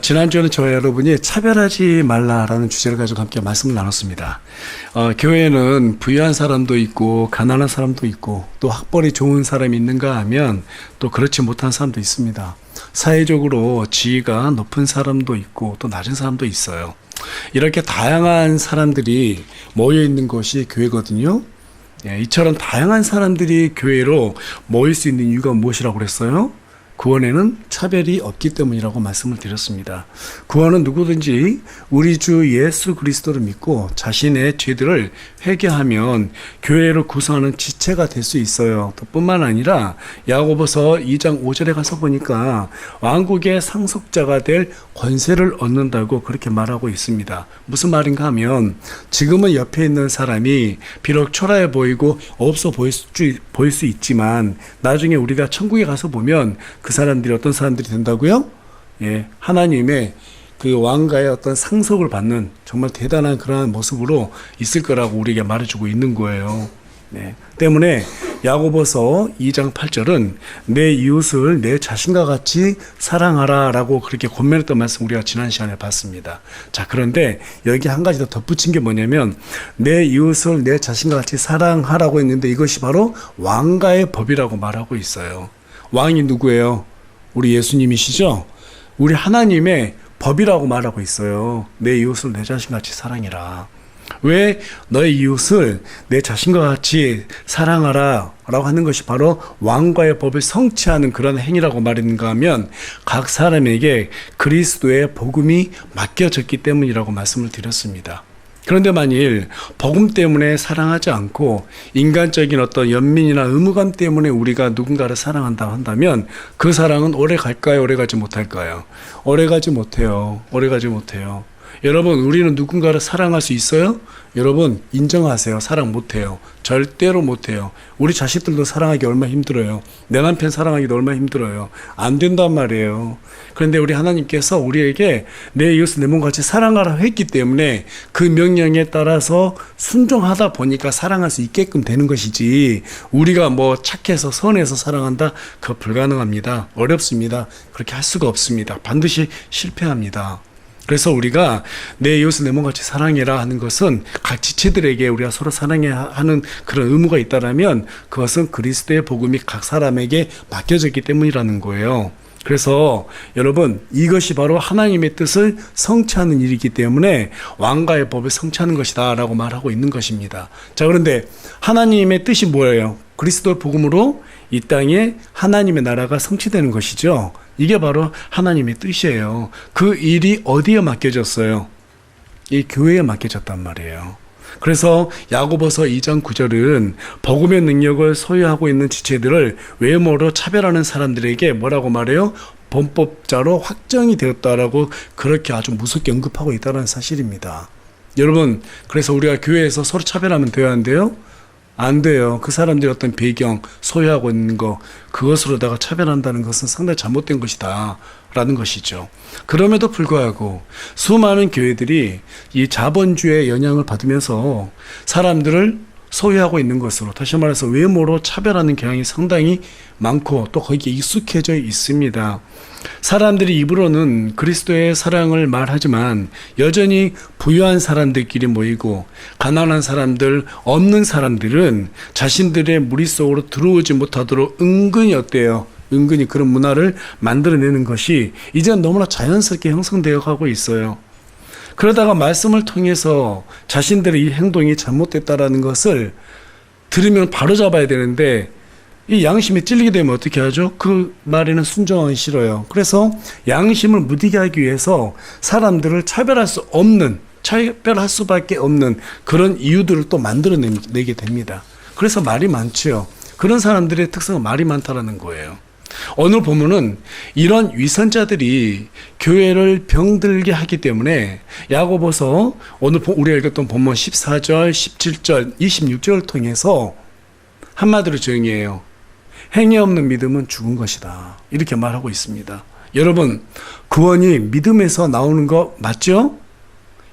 지난주에는 저와 여러분이 차별하지 말라라는 주제를 가지고 함께 말씀을 나눴습니다. 교회에는 부유한 사람도 있고 가난한 사람도 있고 또 학벌이 좋은 사람이 있는가 하면 또 그렇지 못한 사람도 있습니다. 사회적으로 지위가 높은 사람도 있고 또 낮은 사람도 있어요. 이렇게 다양한 사람들이 모여 있는 것이 교회거든요. 이처럼 다양한 사람들이 교회로 모일 수 있는 이유가 무엇이라고 그랬어요? 구원에는 차별이 없기 때문이라고 말씀을 드렸습니다. 구원은 누구든지 우리 주 예수 그리스도를 믿고 자신의 죄들을 회개하면 교회를 구성하는 지체가 될 수 있어요. 또 뿐만 아니라 야고보서 2장 5절에 가서 보니까 왕국의 상속자가 될 권세를 얻는다고 그렇게 말하고 있습니다. 무슨 말인가 하면 지금은 옆에 있는 사람이 비록 초라해 보이고 없어 보일 수 있지만 나중에 우리가 천국에 가서 보면 그 사람들이 어떤 사람들이 된다고요? 하나님의 그 왕가의 어떤 상속을 받는 정말 대단한 그러한 모습으로 있을 거라고 우리에게 말해주고 있는 거예요. 때문에 야고보서 2장 8절은 내 이웃을 내 자신과 같이 사랑하라 라고 그렇게 권면했던 말씀 우리가 지난 시간에 봤습니다. 자, 그런데 여기 한 가지 더 덧붙인 게 뭐냐면 내 이웃을 내 자신과 같이 사랑하라고 했는데 이것이 바로 왕가의 법이라고 말하고 있어요. 왕이 누구예요? 우리 예수님이시죠? 우리 하나님의 법이라고 말하고 있어요. 내 이웃을 내 자신같이 사랑해라. 왜 너의 이웃을 내 자신과 같이 사랑하라 라고 하는 것이 바로 왕과의 법을 성취하는 그런 행위라고 말했는가 하면 각 사람에게 그리스도의 복음이 맡겨졌기 때문이라고 말씀을 드렸습니다. 그런데 만일 복음 때문에 사랑하지 않고 인간적인 어떤 연민이나 의무감 때문에 우리가 누군가를 사랑한다 한다면 그 사랑은 오래 갈까요? 오래 가지 못할까요? 오래 가지 못해요. 오래 가지 못해요. 여러분, 우리는 누군가를 사랑할 수 있어요? 여러분, 인정하세요. 사랑 못해요. 절대로 못해요. 우리 자식들도 사랑하기 얼마나 힘들어요. 내 남편 사랑하기도 얼마나 힘들어요. 안 된단 말이에요. 그런데 우리 하나님께서 우리에게 내 이웃을 내 몸같이 사랑하라 했기 때문에 그 명령에 따라서 순종하다 보니까 사랑할 수 있게끔 되는 것이지 우리가 뭐 착해서 선해서 사랑한다? 그거 불가능합니다. 어렵습니다. 그렇게 할 수가 없습니다. 반드시 실패합니다. 그래서 우리가 내 이웃을 내 몸같이 사랑해라 하는 것은 각 지체들에게 우리가 서로 사랑해야 하는 그런 의무가 있다라면 그것은 그리스도의 복음이 각 사람에게 맡겨졌기 때문이라는 거예요. 그래서 여러분, 이것이 바로 하나님의 뜻을 성취하는 일이기 때문에 왕가의 법을 성취하는 것이다 라고 말하고 있는 것입니다. 자, 그런데 하나님의 뜻이 뭐예요? 그리스도의 복음으로 이 땅에 하나님의 나라가 성취되는 것이죠. 이게 바로 하나님의 뜻이에요. 그 일이 어디에 맡겨졌어요? 이 교회에 맡겨졌단 말이에요. 그래서 야고보서 2장 9절은 복음의 능력을 소유하고 있는 지체들을 외모로 차별하는 사람들에게 뭐라고 말해요? 범법자로 확정이 되었다라고 그렇게 아주 무섭게 언급하고 있다는 사실입니다. 여러분, 그래서 우리가 교회에서 서로 차별하면 돼야 한대요? 안 돼요. 그 사람들의 어떤 배경, 소유하고 있는 거, 그것으로다가 차별한다는 것은 상당히 잘못된 것이다 라는 것이죠. 그럼에도 불구하고 수많은 교회들이 이 자본주의의 영향을 받으면서 사람들을 소유하고 있는 것으로, 다시 말해서 외모로 차별하는 경향이 상당히 많고 또 거기에 익숙해져 있습니다. 사람들이 입으로는 그리스도의 사랑을 말하지만 여전히 부유한 사람들끼리 모이고 가난한 사람들, 없는 사람들은 자신들의 무리 속으로 들어오지 못하도록 은근히 어때요? 은근히 그런 문화를 만들어내는 것이 이제 너무나 자연스럽게 형성되어 가고 있어요. 그러다가 말씀을 통해서 자신들의 이 행동이 잘못됐다라는 것을 들으면 바로 잡아야 되는데 이 양심이 찔리게 되면 어떻게 하죠? 그 말에는 순종하기 싫어요. 그래서 양심을 무디게 하기 위해서 사람들을 차별할 수밖에 없는 그런 이유들을 또 만들어내게 됩니다. 그래서 말이 많죠. 그런 사람들의 특성은 말이 많다라는 거예요. 오늘 본문은 이런 위선자들이 교회를 병들게 하기 때문에 야고보서 오늘 우리가 읽었던 본문 14절, 17절, 26절을 통해서 한마디로 정의해요. 행위 없는 믿음은 죽은 것이다. 이렇게 말하고 있습니다. 여러분, 구원이 믿음에서 나오는 거 맞죠?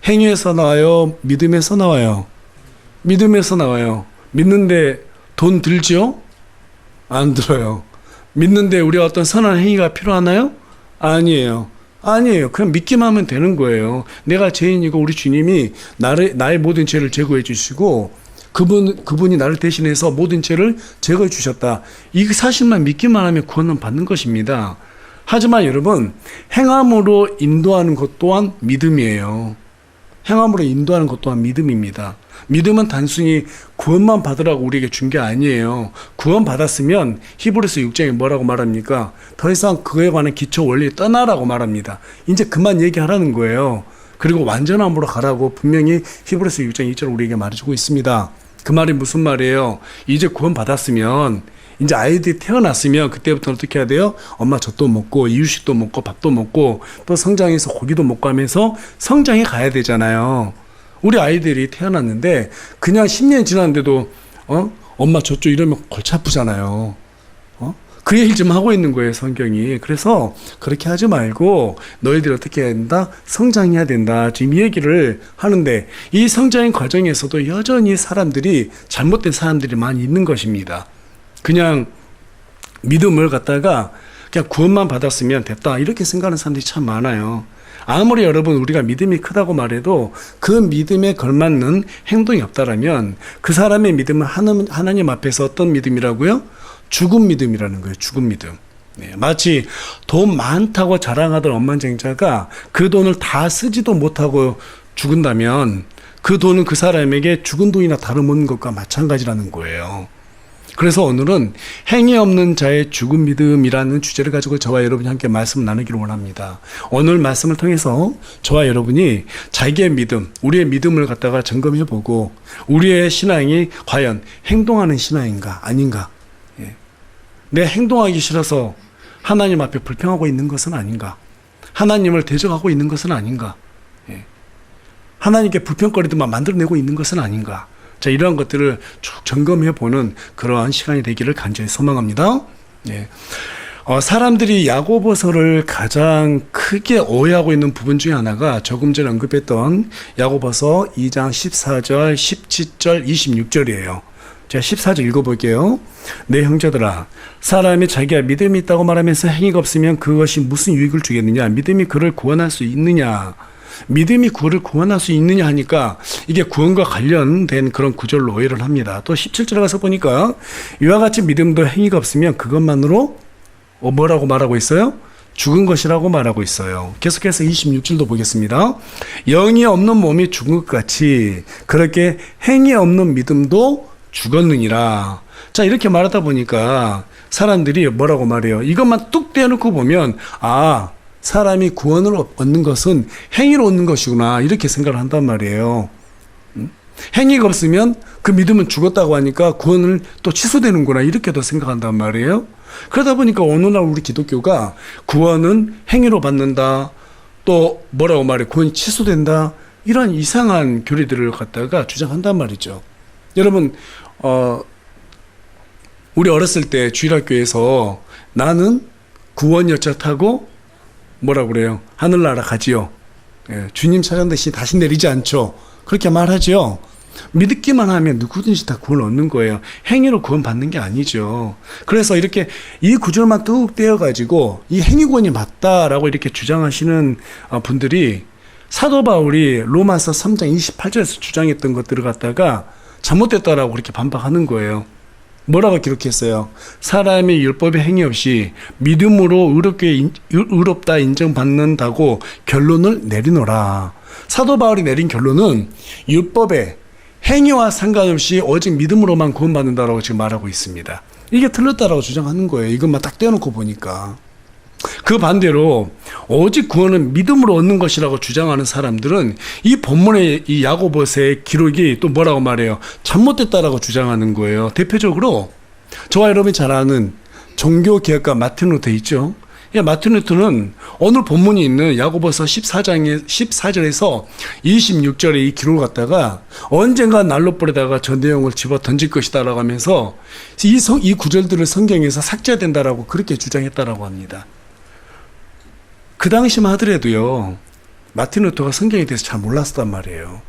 행위에서 나와요? 믿음에서 나와요? 믿음에서 나와요. 믿는데 돈 들죠? 안 들어요. 믿는데 우리가 어떤 선한 행위가 필요하나요? 아니에요. 아니에요. 그냥 믿기만 하면 되는 거예요. 내가 죄인이고 우리 주님이 나의 모든 죄를 제거해 주시고 그분이 나를 대신해서 모든 죄를 제거해 주셨다. 이 사실만 믿기만 하면 구원은 받는 것입니다. 하지만 여러분, 행함으로 인도하는 것 또한 믿음이에요. 행함으로 인도하는 것 또한 믿음입니다. 믿음은 단순히 구원만 받으라고 우리에게 준 게 아니에요. 구원 받았으면 히브리서 6장에 뭐라고 말합니까? 더 이상 그에 관한 기초 원리 떠나라고 말합니다. 이제 그만 얘기하라는 거예요. 그리고 완전함으로 가라고 분명히 히브리서 6장 2절 우리에게 말해주고 있습니다. 그 말이 무슨 말이에요? 이제 구원 받았으면, 이제 아이들이 태어났으면 그때부터 어떻게 해야 돼요? 엄마 젖도 먹고 이유식도 먹고 밥도 먹고 또 성장해서 고기도 먹고 하면서 성장해 가야 되잖아요. 우리 아이들이 태어났는데 그냥 10년 지났는데도 엄마 젖줘 이러면 골치 아프잖아요. 그 얘기를 좀 하고 있는 거예요, 성경이. 그래서 그렇게 하지 말고 너희들이 어떻게 해야 된다? 성장해야 된다. 지금 이 얘기를 하는데 이 성장의 과정에서도 여전히 잘못된 사람들이 많이 있는 것입니다. 그냥 믿음을 갖다가 그냥 구원만 받았으면 됐다 이렇게 생각하는 사람들이 참 많아요. 아무리 여러분 우리가 믿음이 크다고 말해도 그 믿음에 걸맞는 행동이 없다라면 그 사람의 믿음은 하나님 앞에서 어떤 믿음이라고요? 죽은 믿음이라는 거예요. 죽은 믿음. 네, 마치 돈 많다고 자랑하던 억만장자가 그 돈을 다 쓰지도 못하고 죽은다면 그 돈은 그 사람에게 죽은 돈이나 다름없는 것과 마찬가지라는 거예요. 그래서 오늘은 행위 없는 자의 죽은 믿음이라는 주제를 가지고 저와 여러분이 함께 말씀을 나누기를 원합니다. 오늘 말씀을 통해서 저와 여러분이 자기의 믿음, 우리의 믿음을 갖다가 점검해보고 우리의 신앙이 과연 행동하는 신앙인가 아닌가, 내 행동하기 싫어서 하나님 앞에 불평하고 있는 것은 아닌가, 하나님을 대적하고 있는 것은 아닌가, 하나님께 불평거리들만 만들어내고 있는 것은 아닌가. 자, 이러한 것들을 쭉 점검해보는 그러한 시간이 되기를 간절히 소망합니다. 사람들이 야고보서를 가장 크게 오해하고 있는 부분 중에 하나가 조금 전에 언급했던 야고보서 2장 14절, 17절, 26절이에요. 제가 14절 읽어볼게요. 내 형제들아, 사람이 자기가 믿음이 있다고 말하면서 행위가 없으면 그것이 무슨 유익을 주겠느냐? 믿음이 그를 구원할 수 있느냐? 믿음이 그를 구원할 수 있느냐 하니까 이게 구원과 관련된 그런 구절로 오해를 합니다. 또 17절에 가서 보니까 이와 같이 믿음도 행위가 없으면 그것만으로 뭐라고 말하고 있어요? 죽은 것이라고 말하고 있어요. 계속해서 26절도 보겠습니다. 영이 없는 몸이 죽은 것 같이 그렇게 행위 없는 믿음도 죽었느니라. 자, 이렇게 말하다 보니까 사람들이 뭐라고 말해요? 이것만 뚝 떼어놓고 보면 사람이 구원을 얻는 것은 행위로 얻는 것이구나 이렇게 생각을 한단 말이에요. 행위가 없으면 그 믿음은 죽었다고 하니까 구원을 또 취소되는구나 이렇게도 생각한단 말이에요. 그러다 보니까 오늘날 우리 기독교가 구원은 행위로 받는다, 또 뭐라고 말해, 구원이 취소된다, 이런 이상한 교리들을 갖다가 주장한단 말이죠. 여러분, 우리 어렸을 때 주일학교에서 나는 구원 열차 타고 뭐라고 그래요? 하늘나라 가지요. 주님 찾아온 대신 다시 내리지 않죠. 그렇게 말하죠. 믿기만 하면 누구든지 다 구원 얻는 거예요. 행위로 구원 받는 게 아니죠. 그래서 이렇게 이 구절만 뚝 떼어가지고 이 행위구원이 맞다라고 이렇게 주장하시는 분들이 사도 바울이 로마서 3장 28절에서 주장했던 것들을 갖다가 잘못됐다라고 그렇게 반박하는 거예요. 뭐라고 기록했어요? 사람이 율법의 행위 없이 믿음으로 의롭다 인정받는다고 결론을 내리노라. 사도 바울이 내린 결론은 율법의 행위와 상관없이 오직 믿음으로만 구원받는다라고 지금 말하고 있습니다. 이게 틀렸다라고 주장하는 거예요. 이것만 딱 떼어놓고 보니까. 그 반대로 오직 구원은 믿음으로 얻는 것이라고 주장하는 사람들은 이 본문의 이 야고보서의 기록이 또 뭐라고 말해요? 잘못됐다라고 주장하는 거예요. 대표적으로 저와 여러분이 잘 아는 종교개혁가 마틴 루터 있죠. 마틴 루터는 오늘 본문이 있는 야고보서 14절에서 26절의 이 기록을 갖다가 언젠가 난로불에다가 저 내용을 집어 던질 것이다 라고 하면서 이 구절들을 성경에서 삭제된다라고 그렇게 주장했다라고 합니다. 그 당시만 하더라도요, 마틴 루터가 성경에 대해서 잘 몰랐단 말이에요.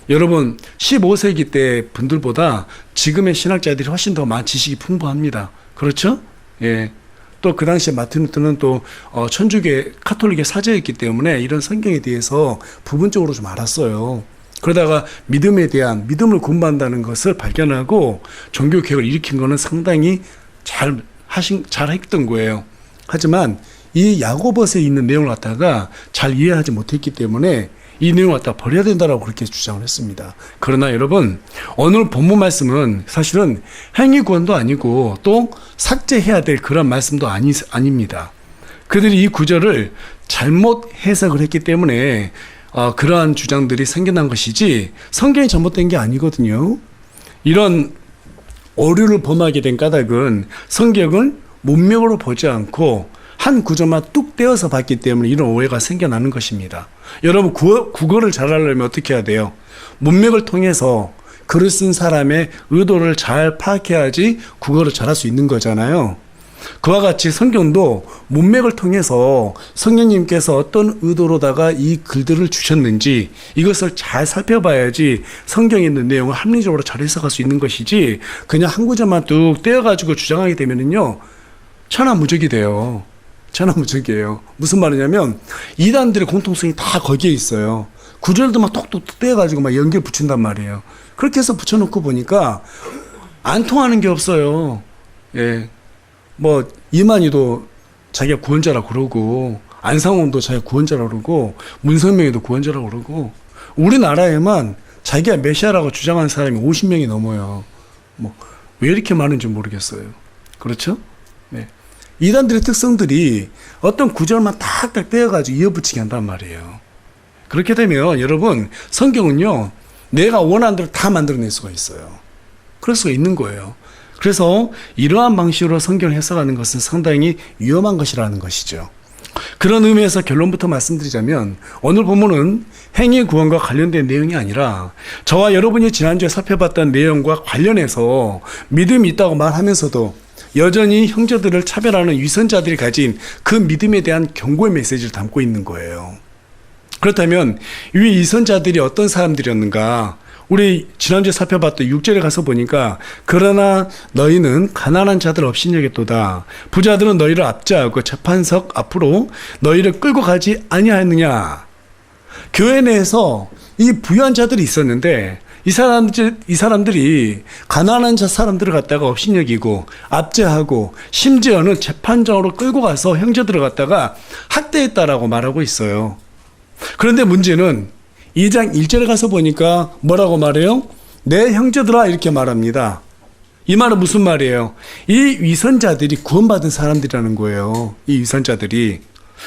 여러분, 15세기 때 분들보다 지금의 신학자들이 훨씬 더 많은 지식이 풍부합니다. 그렇죠? 예. 또 그 당시에 마틴 루터는 또 천주교 카톨릭의 사제였기 때문에 이런 성경에 대해서 부분적으로 좀 알았어요. 그러다가 믿음을 공부한다는 것을 발견하고 종교 개혁을 일으킨 거는 상당히 잘 했던 거예요. 하지만 이 야고보서에 있는 내용을 갖다가 잘 이해하지 못했기 때문에 이 내용을 갖다가 버려야 된다라고 그렇게 주장을 했습니다. 그러나 여러분, 오늘 본문 말씀은 사실은 행위 구원도 아니고 또 삭제해야 될 그런 말씀도 아닙니다. 그들이 이 구절을 잘못 해석을 했기 때문에 그러한 주장들이 생겨난 것이지 성경이 잘못된 게 아니거든요. 이런 오류를 범하게 된 까닭은 성경을 문맥으로 보지 않고 한 구절만 뚝 떼어서 봤기 때문에 이런 오해가 생겨나는 것입니다. 여러분, 국어를 잘하려면 어떻게 해야 돼요? 문맥을 통해서 글을 쓴 사람의 의도를 잘 파악해야지 국어를 잘할 수 있는 거잖아요. 그와 같이 성경도 문맥을 통해서 성령님께서 어떤 의도로다가 이 글들을 주셨는지 이것을 잘 살펴봐야지 성경에 있는 내용을 합리적으로 잘 해석할 수 있는 것이지, 그냥 한 구절만 뚝 떼어가지고 주장하게 되면은요, 천하무적이 돼요. 천하무적이에요. 무슨 말이냐면 이단들의 공통성이 다 거기에 있어요. 구절도 막 톡톡 떼어가지고 막 연결 붙인단 말이에요. 그렇게 해서 붙여놓고 보니까 안 통하는 게 없어요. 예. 뭐 이만희도 자기가 구원자라고 그러고, 안상홍도 자기가 구원자라고 그러고, 문선명이도 구원자라고 그러고, 우리나라에만 자기가 메시아라고 주장하는 사람이 50명이 넘어요. 뭐 왜 이렇게 많은지 모르겠어요. 그렇죠? 네. 이단들의 특성들이 어떤 구절만 탁탁 떼어가지고 이어붙이게 한단 말이에요. 그렇게 되면 여러분, 성경은요, 내가 원하는 대로 다 만들어낼 수가 있어요. 그럴 수가 있는 거예요. 그래서 이러한 방식으로 성경을 해석하는 것은 상당히 위험한 것이라는 것이죠. 그런 의미에서 결론부터 말씀드리자면, 오늘 본문은 행위 구원과 관련된 내용이 아니라 저와 여러분이 지난주에 살펴봤던 내용과 관련해서 믿음이 있다고 말하면서도 여전히 형제들을 차별하는 위선자들이 가진 그 믿음에 대한 경고의 메시지를 담고 있는 거예요. 그렇다면 이 위선자들이 어떤 사람들이었는가? 우리 지난주에 살펴봤던 6절에 가서 보니까, 그러나 너희는 가난한 자들 없이 여겼도다. 부자들은 너희를 압제하고 재판석 앞으로 너희를 끌고 가지 아니하였느냐. 교회 내에서 이 부유한 자들이 있었는데 이 사람들이 가난한 사람들을 갖다가 업신여기고 압제하고 심지어는 재판장으로 끌고 가서 형제들을 갖다가 학대했다라고 말하고 있어요. 그런데 문제는 2장 1절에 가서 보니까 뭐라고 말해요? 내 형제들아, 이렇게 말합니다. 이 말은 무슨 말이에요? 이 위선자들이 구원받은 사람들이라는 거예요. 이 위선자들이.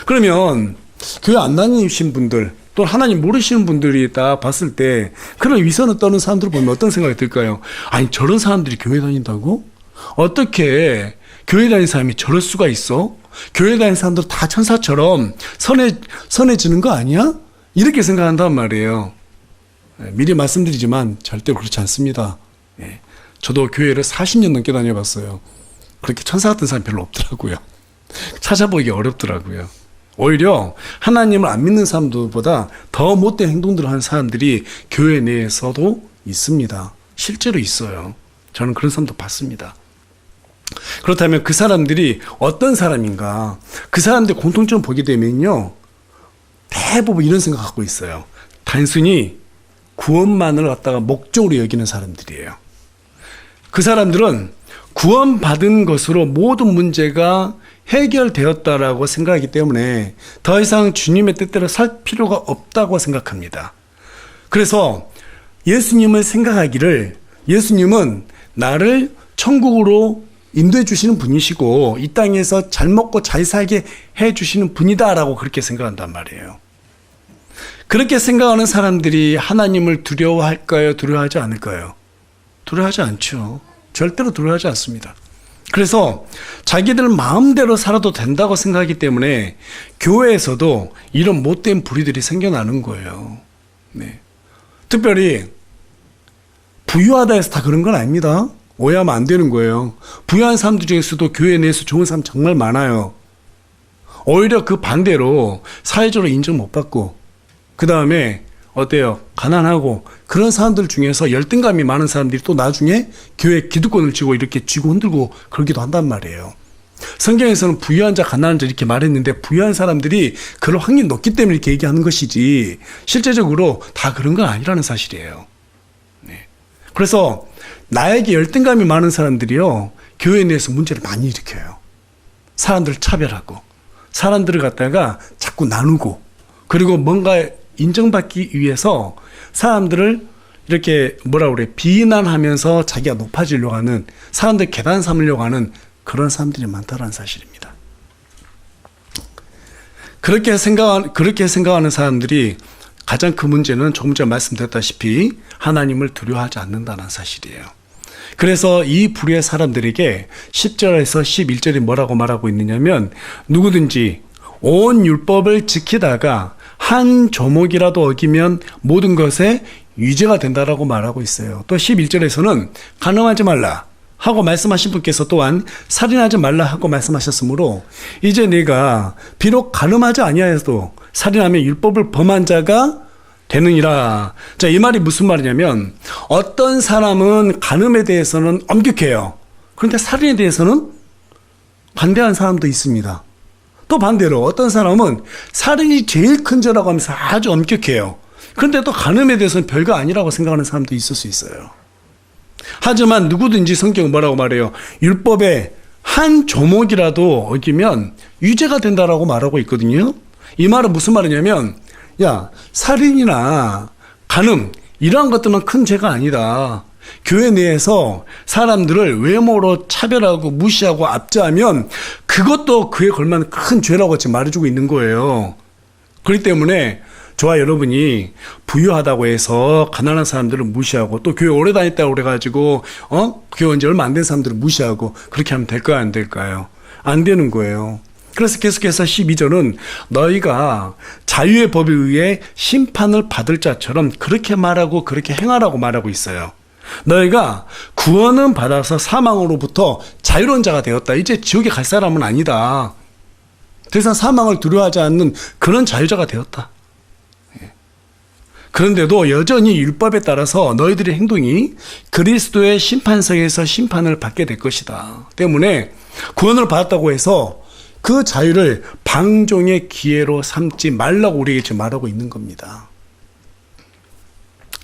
그러면 교회 안 다니신 분들, 또 하나님 모르시는 분들이 딱 봤을 때 그런 위선을 떠는 사람들을 보면 어떤 생각이 들까요? 아니, 저런 사람들이 교회 다닌다고? 어떻게 교회 다니는 사람이 저럴 수가 있어? 교회 다니는 사람들 다 천사처럼 선해지는 거 아니야? 이렇게 생각한단 말이에요. 미리 말씀드리지만 절대 그렇지 않습니다. 저도 교회를 40년 넘게 다녀봤어요. 그렇게 천사 같은 사람이 별로 없더라고요. 찾아보기 어렵더라고요. 오히려 하나님을 안 믿는 사람들보다 더 못된 행동들을 하는 사람들이 교회 내에서도 있습니다. 실제로 있어요. 저는 그런 사람도 봤습니다. 그렇다면 그 사람들이 어떤 사람인가? 그 사람들 공통점 보게 되면요, 대부분 이런 생각 갖고 있어요. 단순히 구원만을 갖다가 목적으로 여기는 사람들이에요. 그 사람들은 구원받은 것으로 모든 문제가 해결되었다라고 생각하기 때문에 더 이상 주님의 뜻대로 살 필요가 없다고 생각합니다. 그래서 예수님을 생각하기를, 예수님은 나를 천국으로 인도해 주시는 분이시고 이 땅에서 잘 먹고 잘 살게 해 주시는 분이다라고 그렇게 생각한단 말이에요. 그렇게 생각하는 사람들이 하나님을 두려워할까요? 두려워하지 않을까요? 두려워하지 않죠. 절대로 두려워하지 않습니다. 그래서 자기들 마음대로 살아도 된다고 생각하기 때문에 교회에서도 이런 못된 불의들이 생겨나는 거예요. 네. 특별히 부유하다 해서 다 그런 건 아닙니다. 오해하면 안 되는 거예요. 부유한 사람들 중에서도 교회 내에서 좋은 사람 정말 많아요. 오히려 그 반대로 사회적으로 인정 못 받고, 그 다음에 어때요? 가난하고 그런 사람들 중에서 열등감이 많은 사람들이 또 나중에 교회 기득권을 쥐고 이렇게 쥐고 흔들고 그러기도 한단 말이에요. 성경에서는 부유한 자, 가난한 자 이렇게 말했는데 부유한 사람들이 그럴 확률이 높기 때문에 이렇게 얘기하는 것이지 실제적으로 다 그런 건 아니라는 사실이에요. 네. 그래서 나에게 열등감이 많은 사람들이요, 교회 내에서 문제를 많이 일으켜요. 사람들을 차별하고 사람들을 갖다가 자꾸 나누고, 그리고 뭔가 인정받기 위해서 사람들을 이렇게 비난하면서 자기가 높아지려고 하는, 사람들 계단 삼으려고 하는 그런 사람들이 많다는 사실입니다. 그렇게 생각하는 사람들이 가장 큰 문제는 조금 전에 말씀드렸다시피 하나님을 두려워하지 않는다는 사실이에요. 그래서 이 부류의 사람들에게 10절에서 11절이 뭐라고 말하고 있느냐면, 누구든지 온 율법을 지키다가 한 조목이라도 어기면 모든 것에 유죄가 된다라고 말하고 있어요. 또 11절에서는 간음하지 말라 하고 말씀하신 분께서 또한 살인하지 말라 하고 말씀하셨으므로, 이제 내가 비록 간음하지 아니하여도 살인하면 율법을 범한 자가 되느니라. 자, 이 말이 무슨 말이냐면, 어떤 사람은 간음에 대해서는 엄격해요. 그런데 살인에 대해서는 반대하는 사람도 있습니다. 또 반대로 어떤 사람은 살인이 제일 큰 죄라고 하면서 아주 엄격해요. 그런데 또 간음에 대해서는 별거 아니라고 생각하는 사람도 있을 수 있어요. 하지만 누구든지 성경은 뭐라고 말해요? 율법의 한 조목이라도 어기면 유죄가 된다라고 말하고 있거든요. 이 말은 무슨 말이냐면, 야, 살인이나 간음 이러한 것들은 큰 죄가 아니다. 교회 내에서 사람들을 외모로 차별하고 무시하고 압제하면 그것도 그에 걸맞는 큰 죄라고 지금 말해주고 있는 거예요. 그렇기 때문에 저와 여러분이 부유하다고 해서 가난한 사람들을 무시하고, 또 교회 오래 다녔다고 그래가지고 교회 온 지 얼마 안 된 사람들을 무시하고 그렇게 하면 될까요, 안 될까요? 안 되는 거예요. 그래서 계속해서 12절은 너희가 자유의 법에 의해 심판을 받을 자처럼 그렇게 말하고 그렇게 행하라고 말하고 있어요. 너희가 구원은 받아서 사망으로부터 자유로운 자가 되었다. 이제 지옥에 갈 사람은 아니다. 더 이상 사망을 두려워하지 않는 그런 자유자가 되었다. 그런데도 여전히 율법에 따라서 너희들의 행동이 그리스도의 심판석에서 심판을 받게 될 것이다. 때문에 구원을 받았다고 해서 그 자유를 방종의 기회로 삼지 말라고 우리에게 지금 말하고 있는 겁니다.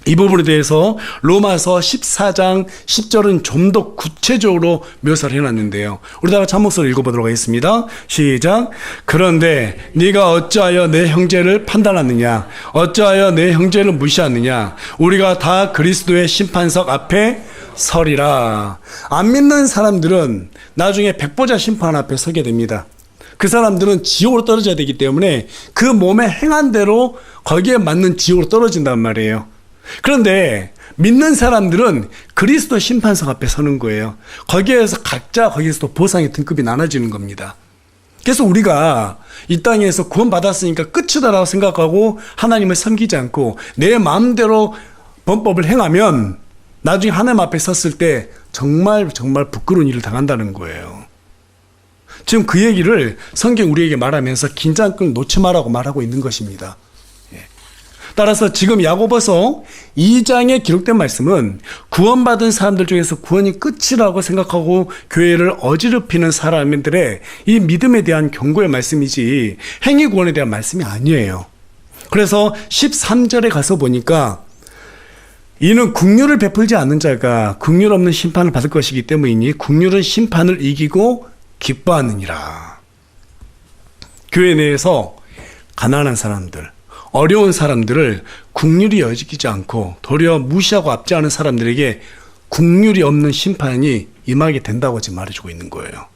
이 부분에 대해서 로마서 14장 10절은 좀 더 구체적으로 묘사를 해놨는데요. 우리 다 같이 한 목소리로 읽어보도록 하겠습니다. 시작. 그런데 네가 어찌하여 내 형제를 판단하느냐? 어찌하여 내 형제를 무시하느냐? 우리가 다 그리스도의 심판석 앞에 서리라. 안 믿는 사람들은 나중에 백보자 심판 앞에 서게 됩니다. 그 사람들은 지옥으로 떨어져야 되기 때문에 그 몸에 행한 대로 거기에 맞는 지옥으로 떨어진단 말이에요. 그런데 믿는 사람들은 그리스도 심판석 앞에 서는 거예요. 거기에서 각자 거기에서 보상의 등급이 나눠지는 겁니다. 그래서 우리가 이 땅에서 구원받았으니까 끝이다라고 생각하고 하나님을 섬기지 않고 내 마음대로 범법을 행하면 나중에 하나님 앞에 섰을 때 정말 부끄러운 일을 당한다는 거예요. 지금 그 얘기를 성경 우리에게 말하면서 긴장끈 놓지 말라고 말하고 있는 것입니다. 따라서 지금 야고보서 2장에 기록된 말씀은 구원받은 사람들 중에서 구원이 끝이라고 생각하고 교회를 어지럽히는 사람들의 이 믿음에 대한 경고의 말씀이지 행위 구원에 대한 말씀이 아니에요. 그래서 13절에 가서 보니까 이는 긍휼을 베풀지 않는 자가 긍휼 없는 심판을 받을 것이기 때문이니 긍휼은 심판을 이기고 기뻐하느니라. 교회 내에서 가난한 사람들, 어려운 사람들을 긍휼히 여기지 않고 도리어 무시하고 압제하는 사람들에게 긍휼이 없는 심판이 임하게 된다고 지금 말해주고 있는 거예요.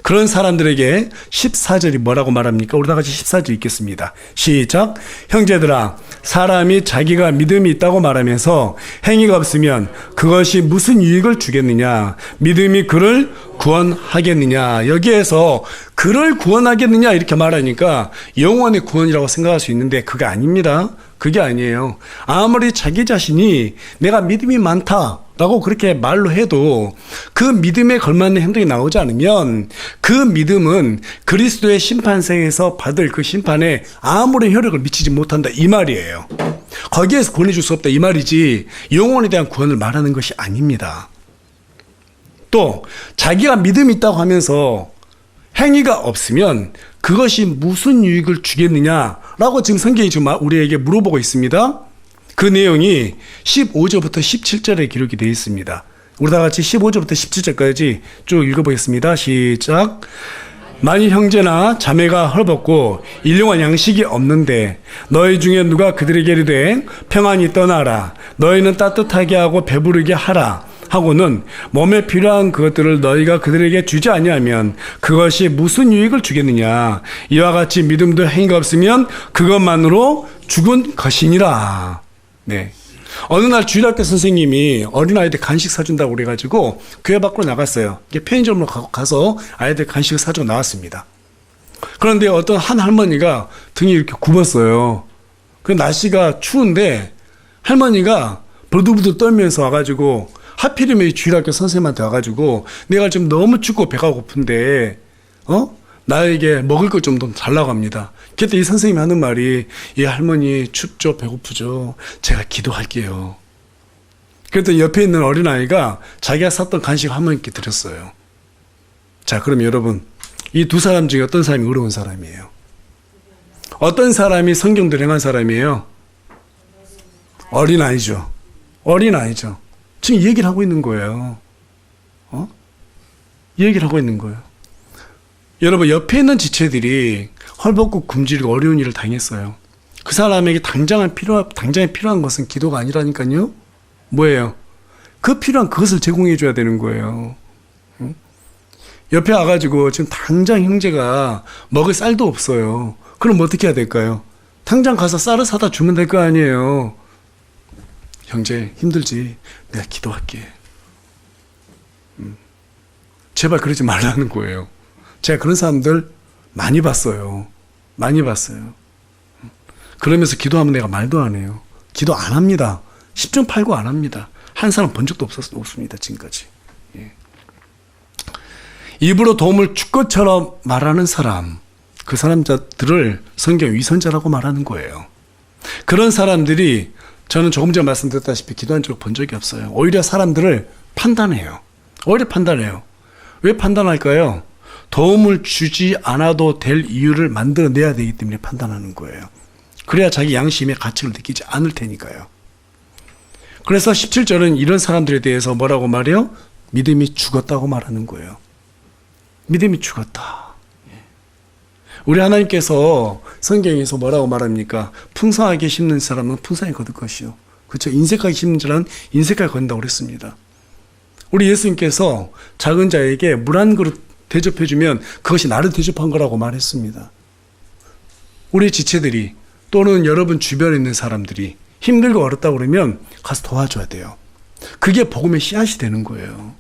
그런 사람들에게 14절이 뭐라고 말합니까? 우리 다 같이 14절 읽겠습니다. 시작. 형제들아, 사람이 자기가 믿음이 있다고 말하면서 행위가 없으면 그것이 무슨 유익을 주겠느냐? 믿음이 그를 구원하겠느냐? 여기에서 그를 구원하겠느냐 이렇게 말하니까 영원의 구원이라고 생각할 수 있는데 그게 아닙니다. 그게 아니에요. 아무리 자기 자신이 내가 믿음이 많다라고 그렇게 말로 해도 그 믿음에 걸맞는 행동이 나오지 않으면 그 믿음은 그리스도의 심판세에서 받을 그 심판에 아무런 효력을 미치지 못한다 이 말이에요. 거기에서 구원해 줄 수 없다 이 말이지 영혼에 대한 구원을 말하는 것이 아닙니다. 또 자기가 믿음이 있다고 하면서 행위가 없으면 그것이 무슨 유익을 주겠느냐라고 지금 성경이 지금 우리에게 물어보고 있습니다. 그 내용이 15절부터 17절에 기록이 되어 있습니다. 우리 다 같이 15절부터 17절까지 쭉 읽어보겠습니다. 시작. 만일 형제나 자매가 헐벗고 일용할 양식이 없는데 너희 중에 누가 그들에게 이르되 평안히 떠나라, 너희는 따뜻하게 하고 배부르게 하라 하고는 몸에 필요한 그것들을 너희가 그들에게 주지 아니하면 그것이 무슨 유익을 주겠느냐. 이와 같이 믿음도 행위가 없으면 그것만으로 죽은 것이니라. 네. 어느 날 주일학교 선생님이 어린아이들 간식 사준다고 그래가지고 교회 밖으로 나갔어요. 편의점으로 가서 아이들 간식을 사주고 나왔습니다. 그런데 어떤 한 할머니가 등이 이렇게 굽었어요. 그 날씨가 추운데 할머니가 부들부들 떨면서 와가지고 하필이면 이 주일학교 선생님한테 와가지고 내가 지금 너무 춥고 배가 고픈데 나에게 먹을 것 좀 더 달라고 합니다. 그때 이 선생님이 하는 말이, 이 할머니 춥죠, 배고프죠, 제가 기도할게요. 그랬더니 옆에 있는 어린아이가 자기가 샀던 간식 할머니께 드렸어요. 자, 그럼 여러분, 이 두 사람 중에 어떤 사람이 어려운 사람이에요? 어떤 사람이 성경대로 행한 사람이에요? 어린아이죠. 어린아이죠. 지금 이 얘기를 하고 있는 거예요. 이 얘기를 하고 있는 거예요. 여러분, 옆에 있는 지체들이 헐벗고 굶주리고 어려운 일을 당했어요. 그 사람에게 당장에 필요한 것은 기도가 아니라니까요. 뭐예요? 그 필요한 그것을 제공해 줘야 되는 거예요. 옆에 와가지고 지금 당장 형제가 먹을 쌀도 없어요. 그럼 어떻게 해야 될까요? 당장 가서 쌀을 사다 주면 될 거 아니에요. 형제 힘들지? 내가 기도할게. 제발 그러지 말라는 거예요. 제가 그런 사람들 많이 봤어요. 많이 봤어요. 그러면서 기도하면 내가 말도 안 해요. 기도 안 합니다. 10중 8구 안 합니다. 한 사람 본 적도 없습니다. 지금까지. 예. 입으로 도움을 줄 것처럼 말하는 사람, 그 사람들을 성경 위선자라고 말하는 거예요. 그런 사람들이 저는 조금 전에 말씀드렸다시피 기도한 적 본 적이 없어요. 오히려 사람들을 판단해요. 오히려 판단해요. 왜 판단할까요? 도움을 주지 않아도 될 이유를 만들어내야 되기 때문에 판단하는 거예요. 그래야 자기 양심의 가치를 느끼지 않을 테니까요. 그래서 17절은 이런 사람들에 대해서 뭐라고 말해요? 믿음이 죽었다고 말하는 거예요. 믿음이 죽었다. 우리 하나님께서 성경에서 뭐라고 말합니까? 풍성하게 심는 사람은 풍성하게 거둘 것이요. 그렇죠? 인색하게 심는 자는 인색하게 거둔다고 그랬습니다. 우리 예수님께서 작은 자에게 물 한 그릇 대접해주면 그것이 나를 대접한 거라고 말했습니다. 우리 지체들이 또는 여러분 주변에 있는 사람들이 힘들고 어렵다고 그러면 가서 도와줘야 돼요. 그게 복음의 씨앗이 되는 거예요.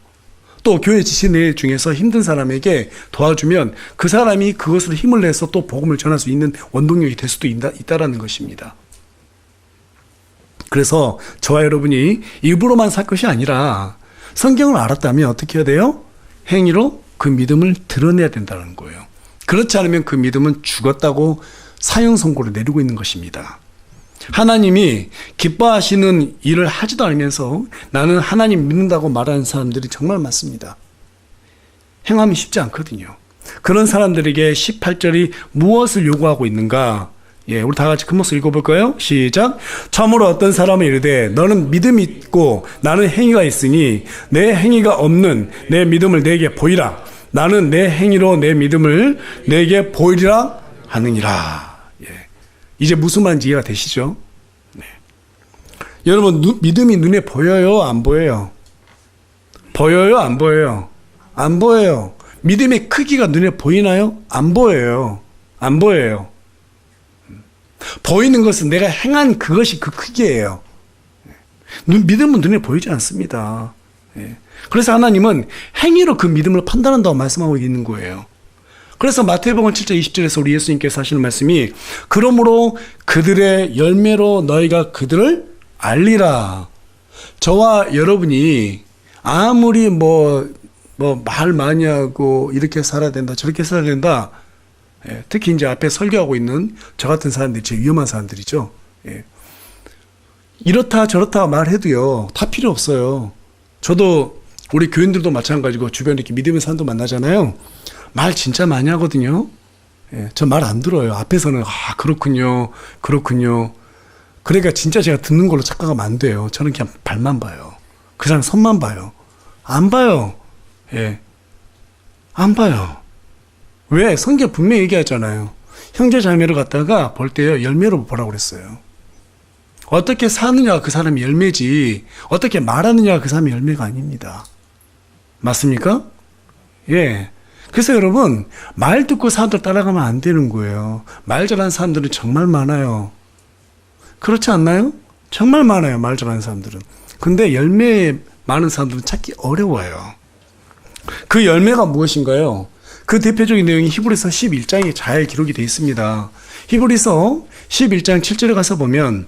또 교회 지체들 중에서 힘든 사람에게 도와주면 그 사람이 그것으로 힘을 내서 또 복음을 전할 수 있는 원동력이 될 수도 있다라는 것입니다. 그래서 저와 여러분이 입으로만 살 것이 아니라 성경을 알았다면 어떻게 해야 돼요? 행위로 그 믿음을 드러내야 된다는 거예요. 그렇지 않으면 그 믿음은 죽었다고 사형 선고를 내리고 있는 것입니다. 하나님이 기뻐하시는 일을 하지도 않으면서 나는 하나님 믿는다고 말하는 사람들이 정말 많습니다. 행함이 쉽지 않거든요. 그런 사람들에게 18절이 무엇을 요구하고 있는가? 우리 다 같이 큰 목소리 읽어볼까요? 시작. 참으로 어떤 사람은 이르되 너는 믿음이 있고 나는 행위가 있으니 내 행위가 없는 내 믿음을 내게 보이라. 나는 내 행위로 내 믿음을 내게 보이리라 하느니라. 이제 무슨 말인지 이해가 되시죠? 네. 여러분, 믿음이 눈에 보여요? 안 보여요? 보여요? 안 보여요? 안 보여요. 믿음의 크기가 눈에 보이나요? 안 보여요. 안 보여요. 보이는 것은 내가 행한 그것이 그 크기예요. 믿음은 눈에 보이지 않습니다. 그래서 하나님은 행위로 그 믿음을 판단한다고 말씀하고 있는 거예요. 그래서 마태복음 7장 20절에서 우리 예수님께서 하시는 말씀이 그러므로 그들의 열매로 너희가 그들을 알리라. 저와 여러분이 아무리 말 많이 하고 이렇게 살아야 된다 저렇게 살아야 된다, 특히 이제 앞에 설교하고 있는 저 같은 사람들이 제일 위험한 사람들이죠. 이렇다 저렇다 말해도요 다 필요 없어요. 저도 우리 교인들도 마찬가지고 주변에 이렇게 믿음의 사람도 만나잖아요. 말 진짜 많이 하거든요. 예, 저 말 안 들어요. 앞에서는 그렇군요. 그렇군요. 그러니까 진짜 제가 듣는 걸로 착각하면 안 돼요. 저는 그냥 발만 봐요. 그 사람 손만 봐요. 안 봐요. 예. 안 봐요. 왜? 성경 분명히 얘기하잖아요. 형제 자매를 갖다가 볼 때요, 열매로 보라고 그랬어요. 어떻게 사느냐가 그 사람이 열매지, 어떻게 말하느냐가 그 사람이 열매가 아닙니다. 맞습니까? 예. 그래서 여러분, 말 듣고 사람들 따라가면 안 되는 거예요. 말 잘하는 사람들은 정말 많아요. 그렇지 않나요? 정말 많아요, 말 잘하는 사람들은. 근데 열매 많은 사람들은 찾기 어려워요. 그 열매가 무엇인가요? 그 대표적인 내용이 히브리서 11장에 잘 기록이 되어 있습니다. 히브리서 11장 7절에 가서 보면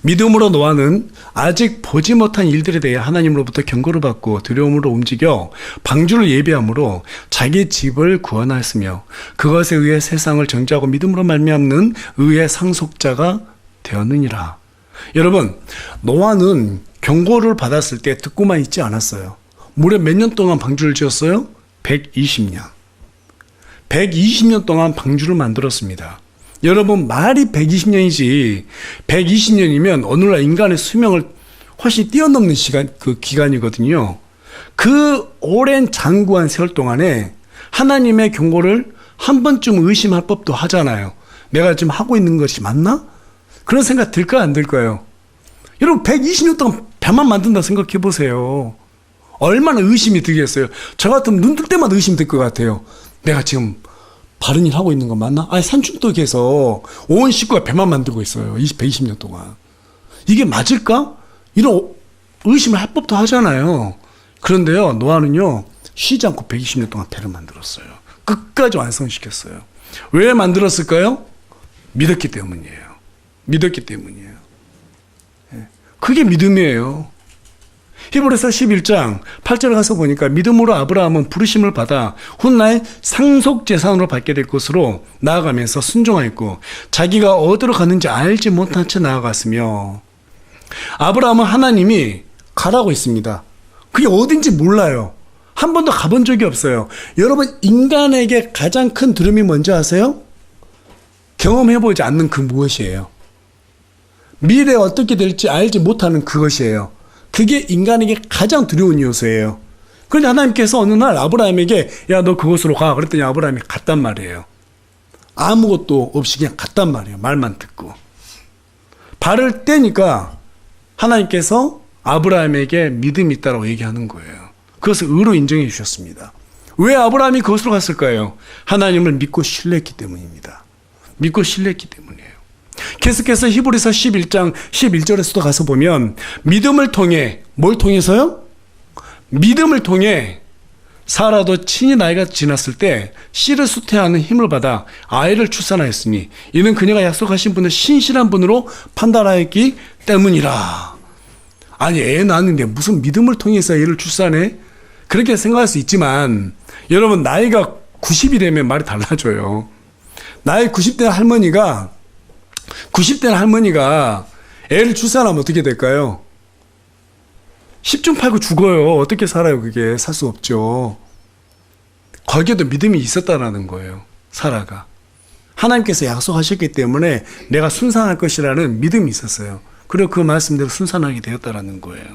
믿음으로 노아는 아직 보지 못한 일들에 대해 하나님으로부터 경고를 받고 두려움으로 움직여 방주를 예비함으로 자기 집을 구원하였으며 그것에 의해 세상을 정죄하고 믿음으로 말미암는 의의 상속자가 되었느니라. 여러분, 노아는 경고를 받았을 때 듣고만 있지 않았어요. 무려 몇 년 동안 방주를 지었어요? 120년. 120년 동안 방주를 만들었습니다. 여러분, 말이 120년이지 120년이면 오늘날 인간의 수명을 훨씬 뛰어넘는 기간이거든요. 그 오랜 장구한 세월 동안에 하나님의 경고를 한 번쯤 의심할 법도 하잖아요. 내가 지금 하고 있는 것이 맞나? 그런 생각 들까요, 안 들까요? 여러분, 120년 동안 배만 만든다 생각해 보세요. 얼마나 의심이 들겠어요. 저 같으면 눈 뜰 때마다 의심 들 것 같아요. 내가 지금 바른 일 하고 있는 거 맞나? 산중독에서 온 식구가 배만 만들고 있어요. 120년 동안. 이게 맞을까? 이런 의심을 할 법도 하잖아요. 그런데요, 노아는요, 쉬지 않고 120년 동안 배를 만들었어요. 끝까지 완성시켰어요. 왜 만들었을까요? 믿었기 때문이에요. 믿었기 때문이에요. 그게 믿음이에요. 히브리서 11장 8절에 가서 보니까 믿음으로 아브라함은 부르심을 받아 훗날 상속재산으로 받게 될 것으로 나아가면서 순종하였고 자기가 어디로 갔는지 알지 못한 채 나아갔으며 아브라함은 하나님이 가라고 했습니다. 그게 어딘지 몰라요. 한 번도 가본 적이 없어요. 여러분, 인간에게 가장 큰 두려움이 뭔지 아세요? 경험해보지 않는 그 무엇이에요? 미래에 어떻게 될지 알지 못하는 그것이에요. 그게 인간에게 가장 두려운 요소예요. 그런데 하나님께서 어느 날 아브라함에게 야, 너 그곳으로 가. 그랬더니 아브라함이 갔단 말이에요. 아무것도 없이 그냥 갔단 말이에요. 말만 듣고. 발을 떼니까 하나님께서 아브라함에게 믿음이 있다고 얘기하는 거예요. 그것을 의로 인정해 주셨습니다. 왜 아브라함이 그곳으로 갔을까요? 하나님을 믿고 신뢰했기 때문입니다. 믿고 신뢰했기 때문이에요. 계속해서 히브리서 11장 11절에서도 가서 보면 믿음을 통해, 뭘 통해서요? 믿음을 통해 사라도 친히 나이가 지났을 때 씨를 수태하는 힘을 받아 아이를 출산하였으니 이는 그녀가 약속하신 분을 신실한 분으로 판단하였기 때문이라. 아니, 애 낳았는데 무슨 믿음을 통해서 애를 출산해? 그렇게 생각할 수 있지만 여러분, 나이가 90이 되면 말이 달라져요. 나이 90대 할머니가 90대 할머니가 애를 출산하면 어떻게 될까요? 10중 8구 죽어요. 어떻게 살아요? 그게 살 수 없죠. 거기에도 믿음이 있었다라는 거예요. 사라가. 하나님께서 약속하셨기 때문에 내가 순산할 것이라는 믿음이 있었어요. 그리고 그 말씀대로 순산하게 되었다라는 거예요.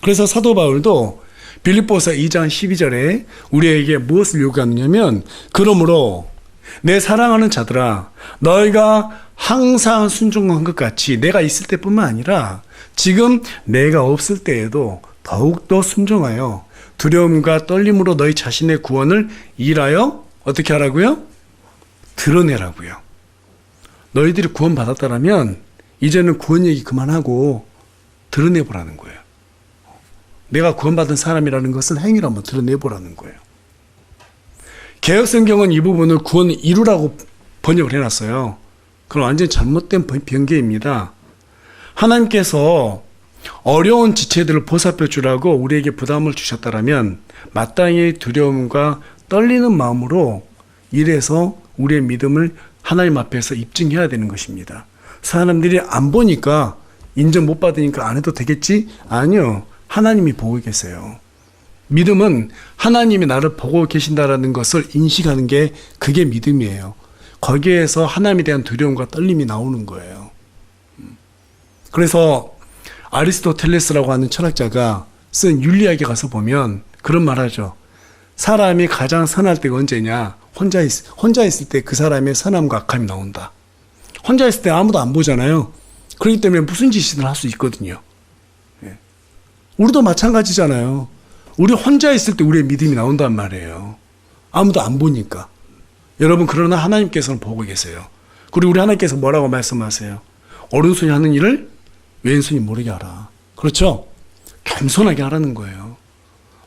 그래서 사도 바울도 빌립보서 2장 12절에 우리에게 무엇을 요구하느냐면 그러므로 내 사랑하는 자들아 너희가 항상 순종한 것 같이 내가 있을 때뿐만 아니라 지금 내가 없을 때에도 더욱더 순종하여 두려움과 떨림으로 너희 자신의 구원을 일하여 어떻게 하라고요? 드러내라고요. 너희들이 구원받았다라면 이제는 구원 얘기 그만하고 드러내보라는 거예요. 내가 구원받은 사람이라는 것을 행위로 한번 드러내보라는 거예요. 개혁성경은 이 부분을 구원을 이루라고 번역을 해놨어요. 그건 완전히 잘못된 변개입니다. 하나님께서 어려운 지체들을 보살펴 주라고 우리에게 부담을 주셨다면 마땅히 두려움과 떨리는 마음으로 일해서 우리의 믿음을 하나님 앞에서 입증해야 되는 것입니다. 사람들이 안 보니까 인정 못 받으니까 안 해도 되겠지? 아니요. 하나님이 보고 계세요. 믿음은 하나님이 나를 보고 계신다라는 것을 인식하는 게 그게 믿음이에요. 거기에서 하나님에 대한 두려움과 떨림이 나오는 거예요. 그래서 아리스토텔레스라고 하는 철학자가 쓴 윤리학에 가서 보면 그런 말 하죠. 사람이 가장 선할 때가 언제냐? 혼자 있을 때 그 사람의 선함과 악함이 나온다. 혼자 있을 때 아무도 안 보잖아요. 그렇기 때문에 무슨 짓이든 할 수 있거든요. 우리도 마찬가지잖아요. 우리 혼자 있을 때 우리의 믿음이 나온단 말이에요. 아무도 안 보니까. 여러분, 그러나 하나님께서는 보고 계세요. 그리고 우리 하나님께서 뭐라고 말씀하세요? 오른손이 하는 일을 왼손이 모르게 하라. 그렇죠? 겸손하게 하라는 거예요.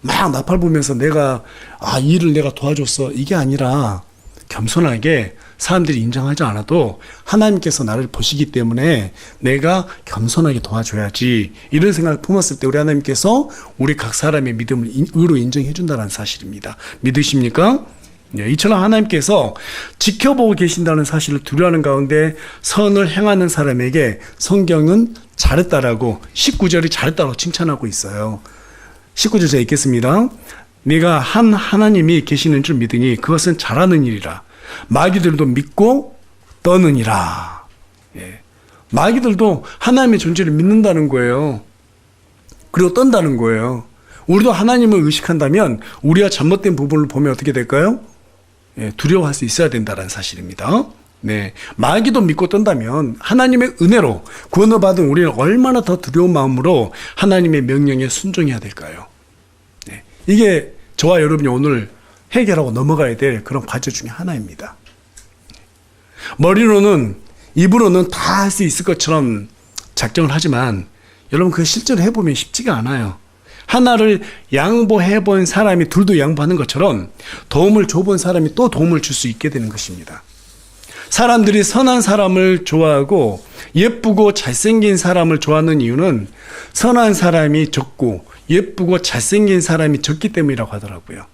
막 나팔 보면서 이 일을 내가 도와줬어. 이게 아니라 겸손하게 사람들이 인정하지 않아도 하나님께서 나를 보시기 때문에 내가 겸손하게 도와줘야지. 이런 생각을 품었을 때 우리 하나님께서 우리 각 사람의 믿음을 의로 인정해 준다는 사실입니다. 믿으십니까? 이처럼 하나님께서 지켜보고 계신다는 사실을 두려워하는 가운데 선을 행하는 사람에게 성경은 잘했다라고 19절이 잘했다고 칭찬하고 있어요. 19절 제가 읽겠습니다. 네가 한 하나님이 계시는 줄 믿으니 그것은 잘하는 일이라. 마귀들도 믿고 떠느니라. 마귀들도 하나님의 존재를 믿는다는 거예요. 그리고 떤다는 거예요. 우리도 하나님을 의식한다면 우리가 잘못된 부분을 보면 어떻게 될까요? 두려워할 수 있어야 된다는 사실입니다. 마귀도 믿고 떤다면 하나님의 은혜로 구원을 받은 우리는 얼마나 더 두려운 마음으로 하나님의 명령에 순종해야 될까요? 이게 저와 여러분이 오늘 해결하고 넘어가야 될 그런 과제 중에 하나입니다. 머리로는, 입으로는 다 할 수 있을 것처럼 작정을 하지만 여러분, 그거 실제로 해보면 쉽지가 않아요. 하나를 양보해본 사람이 둘도 양보하는 것처럼 도움을 줘본 사람이 또 도움을 줄 수 있게 되는 것입니다. 사람들이 선한 사람을 좋아하고 예쁘고 잘생긴 사람을 좋아하는 이유는 선한 사람이 적고 예쁘고 잘생긴 사람이 적기 때문이라고 하더라고요.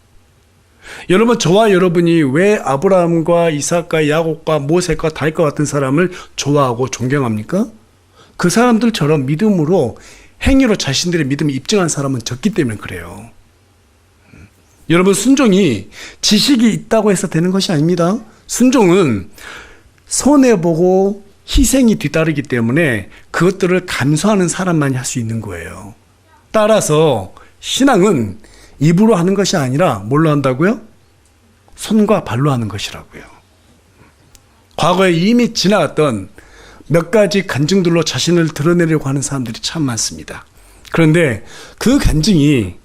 여러분, 저와 여러분이 왜 아브라함과 이삭과 야곱과 모세과 다윗과 같은 사람을 좋아하고 존경합니까? 그 사람들처럼 믿음으로 행위로 자신들의 믿음을 입증한 사람은 적기 때문에 그래요. 여러분, 순종이 지식이 있다고 해서 되는 것이 아닙니다. 순종은 손해보고 희생이 뒤따르기 때문에 그것들을 감수하는 사람만이 할 수 있는 거예요. 따라서 신앙은 입으로 하는 것이 아니라 뭘로 한다고요? 손과 발로 하는 것이라고요. 과거에 이미 지나갔던 몇 가지 간증들로 자신을 드러내려고 하는 사람들이 참 많습니다. 그런데 그 간증이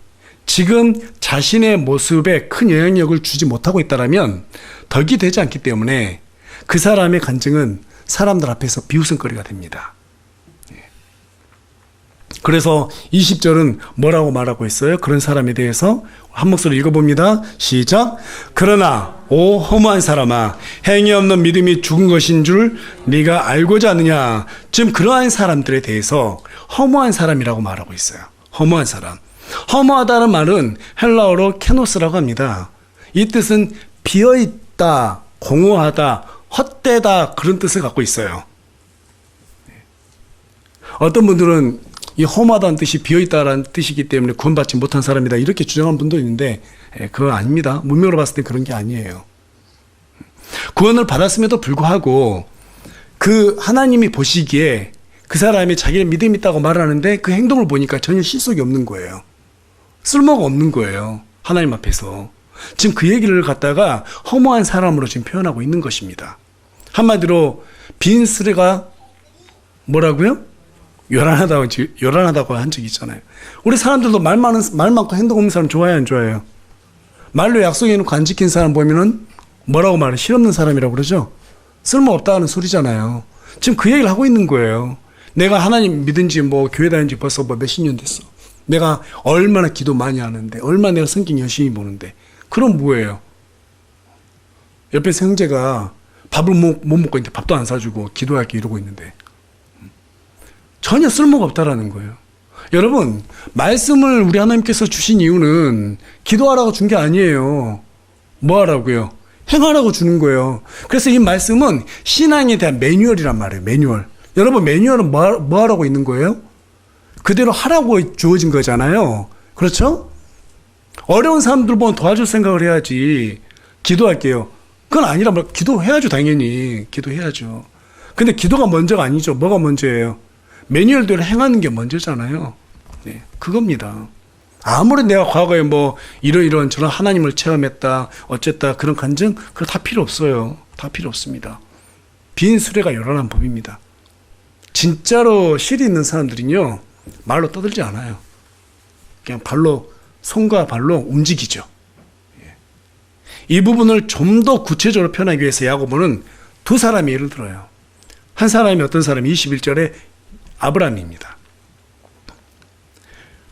지금 자신의 모습에 큰 영향력을 주지 못하고 있다면 덕이 되지 않기 때문에 그 사람의 간증은 사람들 앞에서 비웃음거리가 됩니다. 그래서 20절은 뭐라고 말하고 있어요? 그런 사람에 대해서 한 목소리 읽어봅니다. 시작. 그러나 오 허무한 사람아, 행위 없는 믿음이 죽은 것인 줄 네가 알고자 하느냐. 지금 그러한 사람들에 대해서 허무한 사람이라고 말하고 있어요. 허무한 사람. 허무하다는 말은 헬라어로 케노스라고 합니다. 이 뜻은 비어있다, 공허하다, 헛되다, 그런 뜻을 갖고 있어요. 어떤 분들은 이 허무하다는 뜻이 비어있다라는 뜻이기 때문에 구원받지 못한 사람이다, 이렇게 주장하는 분도 있는데 그거 아닙니다. 문맥으로 봤을 때 그런 게 아니에요. 구원을 받았음에도 불구하고 그 하나님이 보시기에 그 사람이 자기의 믿음이 있다고 말하는데 그 행동을 보니까 전혀 실속이 없는 거예요. 쓸모가 없는 거예요. 하나님 앞에서. 지금 그 얘기를 갖다가 허무한 사람으로 지금 표현하고 있는 것입니다. 한마디로 빈 쓰레가 뭐라고요? 요란하다고 한 적이 있잖아요. 우리 사람들도 말 많고 행동 없는 사람 좋아해요, 안 좋아해요? 말로 약속해놓고 안 지킨 사람 보면은 뭐라고 말해? 실없는 사람이라고 그러죠? 쓸모없다는 소리잖아요. 지금 그 얘기를 하고 있는 거예요. 내가 하나님 믿은 지 교회 다닌 지 벌써 몇십 년 됐어. 내가 얼마나 기도 많이 하는데, 얼마나 내가 성경 열심히 보는데. 그럼 뭐예요? 옆에서 형제가 밥을 못 먹고 있는데 밥도 안 사주고 기도할게 이러고 있는데. 전혀 쓸모가 없다라는 거예요. 여러분, 말씀을 우리 하나님께서 주신 이유는 기도하라고 준 게 아니에요. 뭐 하라고요? 행하라고 주는 거예요. 그래서 이 말씀은 신앙에 대한 매뉴얼이란 말이에요. 매뉴얼. 여러분, 매뉴얼은 뭐 하라고 있는 거예요? 그대로 하라고 주어진 거잖아요. 그렇죠? 어려운 사람들 보면 도와줄 생각을 해야지. 기도할게요. 그건 아니라 뭐 기도해야죠, 당연히. 기도해야죠. 근데 기도가 먼저가 아니죠. 뭐가 먼저예요? 매뉴얼대로 행하는 게 먼저잖아요. 네, 그겁니다. 아무리 내가 과거에 뭐 이런 저런 하나님을 체험했다, 어쨌다 그런 간증 그거 다 필요 없어요. 다 필요 없습니다. 빈 수레가 요란한 법입니다. 진짜로 실이 있는 사람들은요 말로 떠들지 않아요. 그냥 발로, 손과 발로 움직이죠. 이 부분을 좀 더 구체적으로 표현하기 위해서 야고보는 두 사람이 예를 들어요. 한 사람이 어떤 사람이 21절에 아브라함입니다.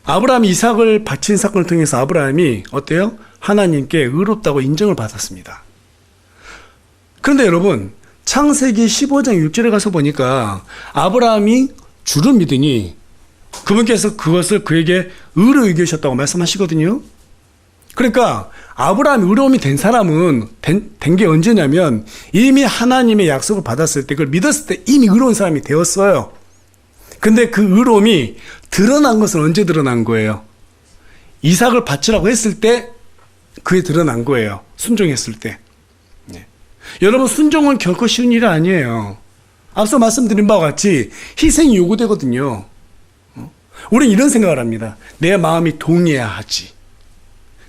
아브라함이 이삭을 바친 사건을 통해서 아브라함이 어때요? 하나님께 의롭다고 인정을 받았습니다. 그런데 여러분 창세기 15장 6절에 가서 보니까 아브라함이 주를 믿으니 그분께서 그것을 그에게 의로 여기셨다고 말씀하시거든요. 그러니까 아브라함이 의로움이 된 사람은 된 게 언제냐면 이미 하나님의 약속을 받았을 때 그걸 믿었을 때 이미 의로운 사람이 되었어요. 근데 그 의로움이 드러난 것은 언제 드러난 거예요? 이삭을 바치라고 했을 때 그게 드러난 거예요. 순종했을 때. 네. 여러분 순종은 결코 쉬운 일이 아니에요. 앞서 말씀드린 바와 같이 희생이 요구되거든요. 우리는 이런 생각을 합니다. 내 마음이 동의해야 하지.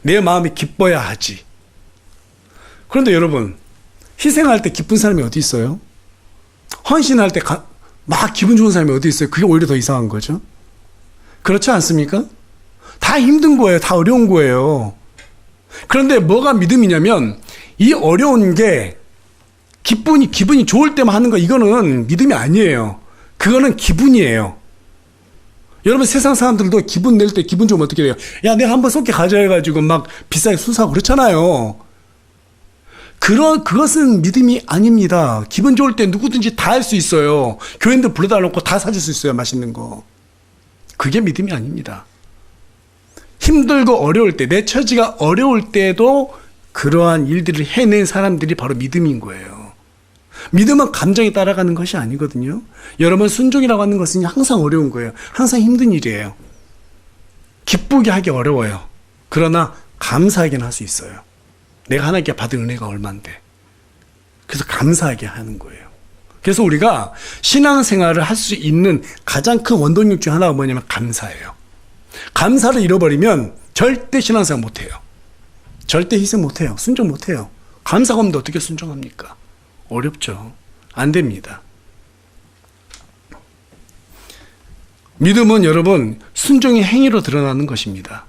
내 마음이 기뻐야 하지. 그런데 여러분 희생할 때 기쁜 사람이 어디 있어요? 헌신할 때 막 기분 좋은 사람이 어디 있어요? 그게 오히려 더 이상한 거죠. 그렇지 않습니까? 다 힘든 거예요. 다 어려운 거예요. 그런데 뭐가 믿음이냐면 이 어려운 게 기분이 좋을 때만 하는 거 이거는 믿음이 아니에요. 그거는 기분이에요. 여러분 세상 사람들도 기분 낼 때 기분 좋으면 어떻게 돼요? 야 내가 한번 쏟게 가자 해가지고 막 비싸게 술 사고 그렇잖아요. 그것은 믿음이 아닙니다. 기분 좋을 때 누구든지 다 할 수 있어요. 교인들 불러다 놓고 다 사줄 수 있어요. 맛있는 거. 그게 믿음이 아닙니다. 힘들고 어려울 때, 내 처지가 어려울 때도 그러한 일들을 해낸 사람들이 바로 믿음인 거예요. 믿음은 감정에 따라가는 것이 아니거든요. 여러분 순종이라고 하는 것은 항상 어려운 거예요. 항상 힘든 일이에요. 기쁘게 하기 어려워요. 그러나 감사하게는 할 수 있어요. 내가 하나님께 받은 은혜가 얼만데. 그래서 감사하게 하는 거예요. 그래서 우리가 신앙생활을 할 수 있는 가장 큰 원동력 중 하나가 뭐냐면 감사예요. 감사를 잃어버리면 절대 신앙생활 못해요. 절대 희생 못해요. 순종 못해요. 감사가 없는데 어떻게 순종합니까? 어렵죠. 안 됩니다. 믿음은 여러분 순종의 행위로 드러나는 것입니다.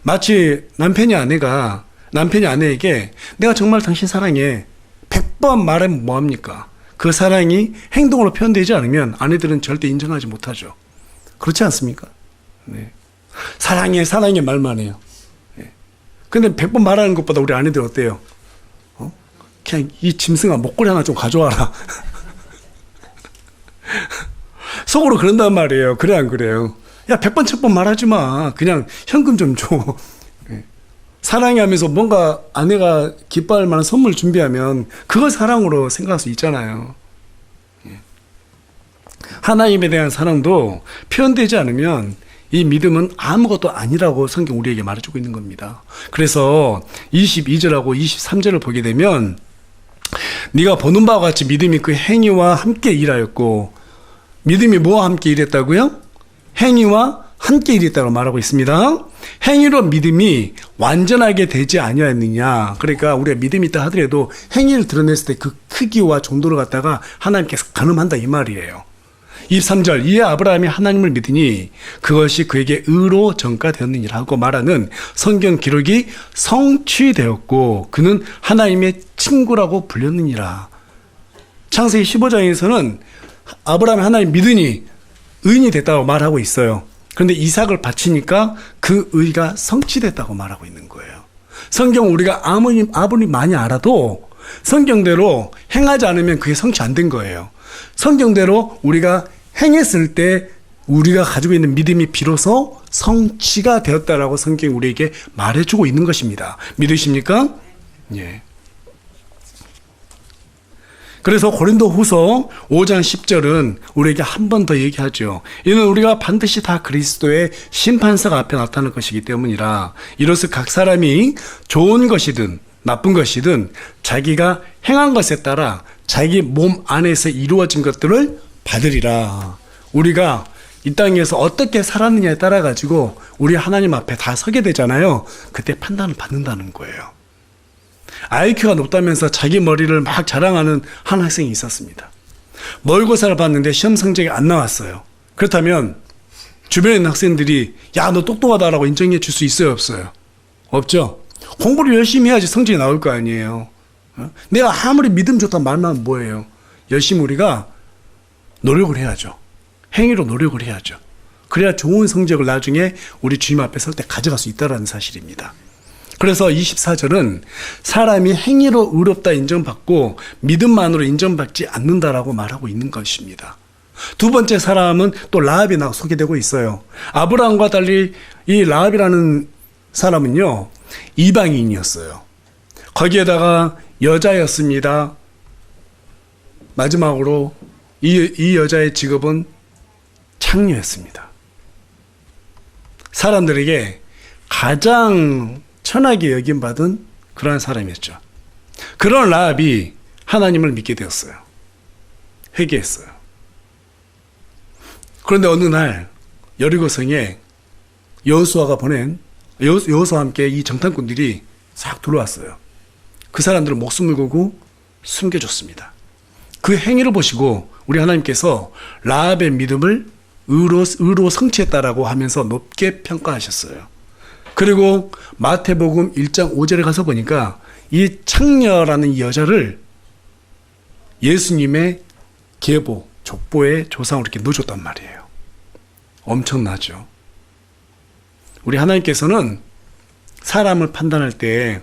마치 남편이 아내에게 내가 정말 당신 사랑해 100번 말하면 뭐합니까? 그 사랑이 행동으로 표현되지 않으면 아내들은 절대 인정하지 못하죠. 그렇지 않습니까? 네. 사랑해 말만 해요. 네. 근데 100번 말하는 것보다 우리 아내들 어때요? 그냥 이 짐승아 목걸이 하나 좀 가져와라. 속으로 그런단 말이에요. 그래 안 그래요? 야 100번 1000번 말하지 마. 그냥 현금 좀 줘. 사랑해 하면서 뭔가 아내가 기뻐할 만한 선물 준비하면 그걸 사랑으로 생각할 수 있잖아요. 하나님에 대한 사랑도 표현되지 않으면 이 믿음은 아무것도 아니라고 성경 우리에게 말해주고 있는 겁니다. 그래서 22절하고 23절을 보게 되면 네가 보는 바와 같이 믿음이 그 행위와 함께 일하였고 믿음이 뭐와 함께 일했다고요? 행위와 함께 일했다고 말하고 있습니다. 행위로 믿음이 완전하게 되지 아니하였느냐. 그러니까 우리가 믿음이 있다 하더라도 행위를 드러냈을 때 그 크기와 정도를 갖다가 하나님께서 가늠한다 이 말이에요. 23절 이에 아브라함이 하나님을 믿으니 그것이 그에게 의로 전가되었느니라고 말하는 성경 기록이 성취되었고 그는 하나님의 친구라고 불렸느니라. 창세기 15장에서는 아브라함이 하나님 믿으니 의인이 됐다고 말하고 있어요. 그런데 이삭을 바치니까 그 의가 성취됐다고 말하고 있는 거예요. 성경 우리가 아무리 많이 알아도 성경대로 행하지 않으면 그게 성취 안 된 거예요. 성경대로 우리가 행했을 때 우리가 가지고 있는 믿음이 비로소 성취가 되었다라고 성경이 우리에게 말해주고 있는 것입니다. 믿으십니까? 예. 그래서 고린도후서 5장 10절은 우리에게 한 번 더 얘기하죠. 이는 우리가 반드시 다 그리스도의 심판석 앞에 나타날 것이기 때문이라. 이로써 각 사람이 좋은 것이든 나쁜 것이든 자기가 행한 것에 따라 자기 몸 안에서 이루어진 것들을 받으리라. 우리가 이 땅에서 어떻게 살았느냐에 따라 가지고 우리 하나님 앞에 다 서게 되잖아요. 그때 판단을 받는다는 거예요. IQ가 높다면서 자기 머리를 막 자랑하는 한 학생이 있었습니다. 모의고사를 봤는데 시험 성적이 안 나왔어요. 그렇다면 주변에 있는 학생들이 야, 너 똑똑하다라고 인정해 줄 수 있어요, 없어요? 없죠. 공부를 열심히 해야지 성적이 나올 거 아니에요. 내가 아무리 믿음 좋다 말만 하면 뭐예요? 열심히 우리가 노력을 해야죠. 행위로 노력을 해야죠. 그래야 좋은 성적을 나중에 우리 주님 앞에 설 때 가져갈 수 있다는 사실입니다. 그래서 24절은 사람이 행위로 의롭다 인정받고 믿음만으로 인정받지 않는다라고 말하고 있는 것입니다. 두 번째 사람은 또 라합이 소개되고 있어요. 아브라함과 달리 이 라합이라는 사람은요, 이방인이었어요. 거기에다가 여자였습니다. 마지막으로 이 여자의 직업은 창녀였습니다. 사람들에게 가장 천하게 여김받은 그러한 사람이었죠. 그런 라합이 하나님을 믿게 되었어요. 회개했어요. 그런데 어느 날 여리고성에 여호수아가 보낸 여호수아와 함께 이 정탐꾼들이 싹 들어왔어요. 그 사람들은 목숨을 걸고 숨겨줬습니다. 그 행위를 보시고 우리 하나님께서 라합의 믿음을 의로 성취했다라고 하면서 높게 평가하셨어요. 그리고 마태복음 1장 5절에 가서 보니까 이 창녀라는 이 여자를 예수님의 계보, 족보의 조상으로 이렇게 넣어줬단 말이에요. 엄청나죠. 우리 하나님께서는 사람을 판단할 때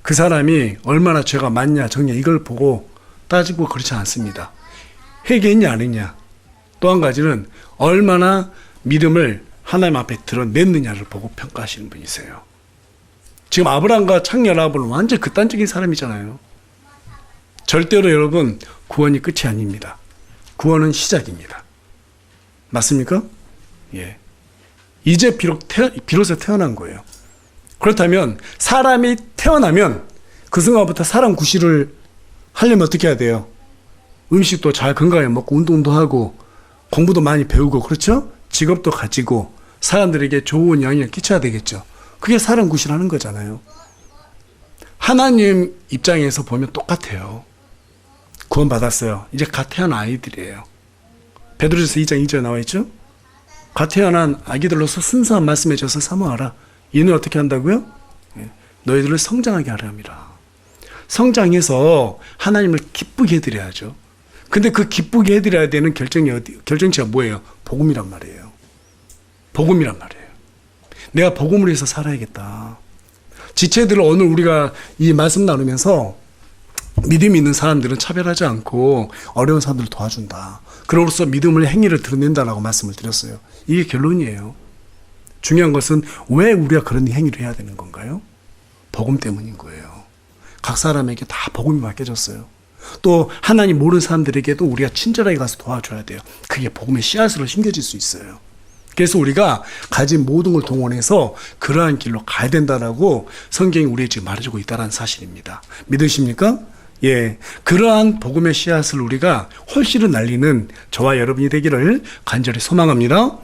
그 사람이 얼마나 죄가 많냐 적냐 이걸 보고 따지고 그렇지 않습니다. 회개했냐 안 했냐, 또 한 가지는 얼마나 믿음을 하나님 앞에 드러냈느냐를 보고 평가하시는 분이세요. 지금 아브라함과 창녀 라합은 완전 극단적인 사람이잖아요. 절대로 여러분 구원이 끝이 아닙니다. 구원은 시작입니다. 맞습니까? 예. 이제 비로소 태어난 거예요. 그렇다면 사람이 태어나면 그 순간부터 사람 구실을 하려면 어떻게 해야 돼요? 음식도 잘 건강하게 먹고 운동도 하고 공부도 많이 배우고, 그렇죠? 직업도 가지고 사람들에게 좋은 영향을 끼쳐야 되겠죠. 그게 사람 구실하는 거잖아요. 하나님 입장에서 보면 똑같아요. 구원 받았어요. 이제 갓 태어난 아이들이에요. 베드로전서 2장 2절에 나와 있죠? 갓 태어난 아기들로서 순수한 말씀에 져서 사모하라. 이는 어떻게 한다고요? 너희들을 성장하게 하려 함이라. 성장해서 하나님을 기쁘게 해드려야죠. 근데 그 기쁘게 해드려야 되는 결정체가 뭐예요? 복음이란 말이에요. 복음이란 말이에요. 내가 복음을 위해서 살아야겠다. 지체들을 오늘 우리가 이 말씀 나누면서 믿음이 있는 사람들은 차별하지 않고 어려운 사람들을 도와준다. 그로써 믿음을 행위를 드러낸다라고 말씀을 드렸어요. 이게 결론이에요. 중요한 것은 왜 우리가 그런 행위를 해야 되는 건가요? 복음 때문인 거예요. 각 사람에게 다 복음이 맡겨졌어요. 또 하나님 모르는 사람들에게도 우리가 친절하게 가서 도와줘야 돼요. 그게 복음의 씨앗으로 심겨질 수 있어요. 그래서 우리가 가진 모든 걸 동원해서 그러한 길로 가야 된다라고 성경이 우리에게 지금 말해주고 있다는 사실입니다. 믿으십니까? 예, 그러한 복음의 씨앗을 우리가 훨씬 날리는 저와 여러분이 되기를 간절히 소망합니다.